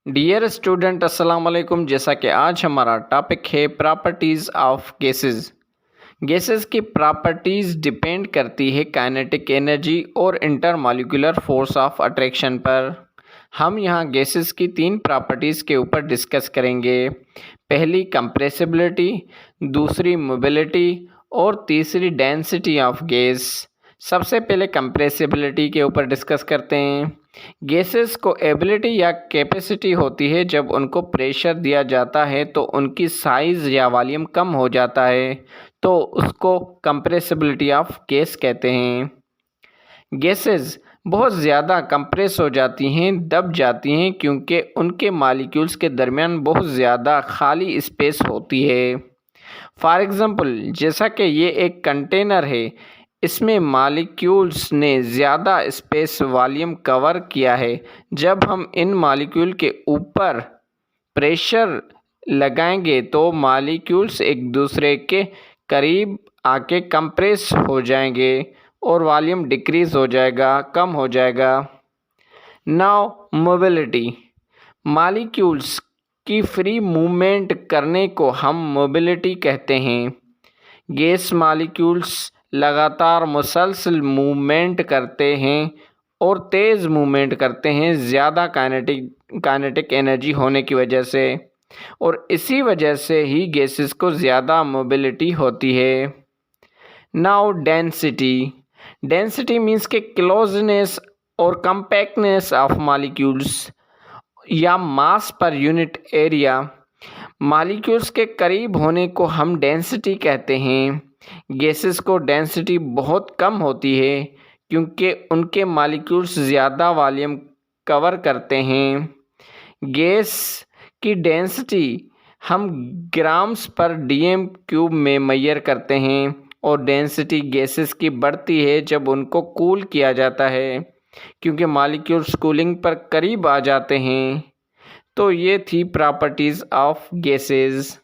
Dear student अस्सलाम वालेकुम। जैसा कि आज हमारा टॉपिक है प्रॉपर्टीज़ ऑफ गैसेस। गैसेस की प्रॉपर्टीज़ डिपेंड करती है काइनेटिक एनर्जी और इंटरमॉलिक्यूलर फोर्स ऑफ अट्रैक्शन पर। हम यहाँ गैसेस की तीन प्रॉपर्टीज़ के ऊपर डिस्कस करेंगे। पहली कंप्रेसिबिलिटी, दूसरी मोबिलिटी और तीसरी डेंसिटी ऑफ गैस। सबसे पहले कंप्रेसिबिलिटी के ऊपर डिस्कस करते हैं। गैसेस को एबिलिटी या कैपेसिटी होती है, जब उनको प्रेशर दिया जाता है तो उनकी साइज़ या वॉल्यूम कम हो जाता है, तो उसको कंप्रेसिबिलिटी ऑफ गैस कहते हैं। गैसेस बहुत ज़्यादा कंप्रेस हो जाती हैं, दब जाती हैं, क्योंकि उनके मॉलिक्यूल्स के दरमियान बहुत ज़्यादा खाली स्पेस होती है। फॉर एग्ज़ाम्पल, जैसा कि ये एक कंटेनर है, इसमें मॉलिक्यूल्स ने ज़्यादा स्पेस वॉल्यूम कवर किया है। जब हम इन मॉलिक्यूल के ऊपर प्रेशर लगाएंगे तो मॉलिक्यूल्स एक दूसरे के करीब आके कंप्रेस हो जाएंगे और वॉल्यूम डिक्रीज़ हो जाएगा, कम हो जाएगा। Now mobility. मॉलिक्यूल्स की फ्री मूवमेंट करने को हम मोबिलिटी कहते हैं। गैस मॉलिक्यूल्स लगातार मुसलसल मूवमेंट करते हैं और तेज़ मूवमेंट करते हैं, ज़्यादा काइनेटिक एनर्जी होने की वजह से, और इसी वजह से ही गैसेस को ज़्यादा मोबिलिटी होती है। Now density. डेंसिटी मीन्स के क्लोजनेस और कम्पैक्टनेस ऑफ मॉलिक्यूल्स या मास पर यूनिट एरिया। मॉलिक्यूल्स के करीब होने को हम डेंसिटी कहते हैं। गैसेस को डेंसिटी बहुत कम होती है, क्योंकि उनके मॉलिक्यूल्स ज़्यादा वॉल्यूम कवर करते हैं। गैस की डेंसिटी हम ग्राम्स पर डीएम क्यूब में मेजर करते हैं, और डेंसिटी गैसेस की बढ़ती है जब उनको कूल किया जाता है, क्योंकि मॉलिक्यूल्स कूलिंग पर करीब आ जाते हैं। तो ये थी प्रॉपर्टीज़ ऑफ गैसेस।